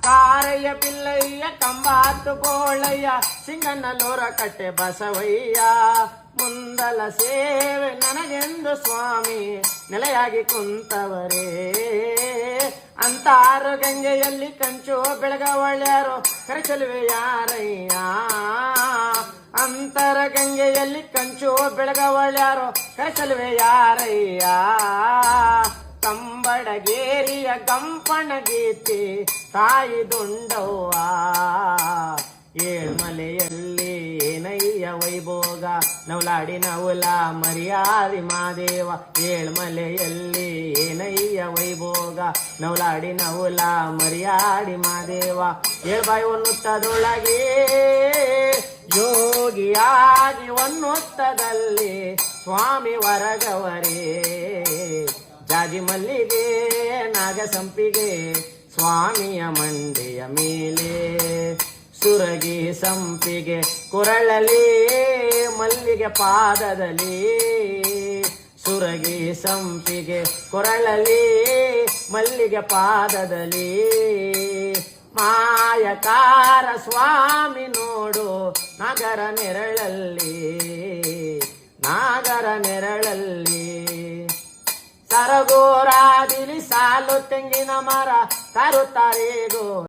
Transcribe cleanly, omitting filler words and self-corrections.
ಕಾರಯ್ಯ ಪಿಲ್ಲಯ್ಯ ಕಂಬಾತು ಕೋಳಯ್ಯ ಸಿಂಗನಲ್ಲೂರ ಕಟ್ಟೆ ಬಸವಯ್ಯ ಮುಂದಲ ಸೇವೆ ನನಗೆಂದು ಸ್ವಾಮಿ ನೆಲೆಯಾಗಿ ಕುಂತವರೇ ಅಂತಾರು ಗಂಗೆಯಲ್ಲಿ ಕಂಚು ಬೆಳಗವಳ್ಳ್ಯಾರೋ ಕರೆಚಲುವೆ ಯಾರಯ್ಯ ಅಂತರ ಗಂಗೆಯಲ್ಲಿ ಕಂಚು ಬೆಳಗವಳ್ಳ್ಯಾರೋ ಕರೆಚಲುವೆ ಯಾರಯ್ಯ ಕಂಬಡಗೇರಿಯ ಗಂಪಣ ಗೀತೆ ತಾಯಿ ದುಂಡವ್ವ ಏಳ್ಮಲೆಯಲ್ಲಿ ಏನಯ್ಯ ವೈಭೋಗ ನವಲಾಡಿ ನವಲ ಮರ್ಯಾದಿ ಮಾದೇವ ಏಳ್ಮಲೆಯಲ್ಲಿ ಏನಯ್ಯ ವೈಭೋಗ ನವಲಾಡಿ ನವಲ ಮರ್ಯಾದಿ ಮಾದೇವ ಏಳ್ಬಾಯಿ ಒನ್ನುತ್ತದೊಳಗೆ ಯೋಗಿಯಾಗಿ ಒನ್ನುತ್ತದಲ್ಲಿ ಸ್ವಾಮಿ ವರಗವರೇ ಜಾಜಿ ಮಲ್ಲಿಗೆ ನಾಗಸಂಪಿಗೆ ಸ್ವಾಮಿಯ ಮಂಡೆಯ ಮೇಲೆ ಸುರಗಿ ಸಂಪಿಗೆ ಕೊರಳಲಿ ಮಲ್ಲಿಗೆ ಪಾದದಲ್ಲಿ ಸುರಗಿ ಸಂಪಿಗೆ ಕೊರಳಲಿ ಮಲ್ಲಿಗೆ ಪಾದದಲ್ಲಿ ಮಾಯಕಾರ ಸ್ವಾಮಿ ನೋಡು ನಾಗರ ನೆರಳಲ್ಲಿ ನಾಗರ ನೆರಳಲ್ಲಿ ಸರಗೋರಾದಿಲಿ ಸಾಲು ತೆಂಗಿನ ಮರ ತರುತ್ತಾರೇಗೋ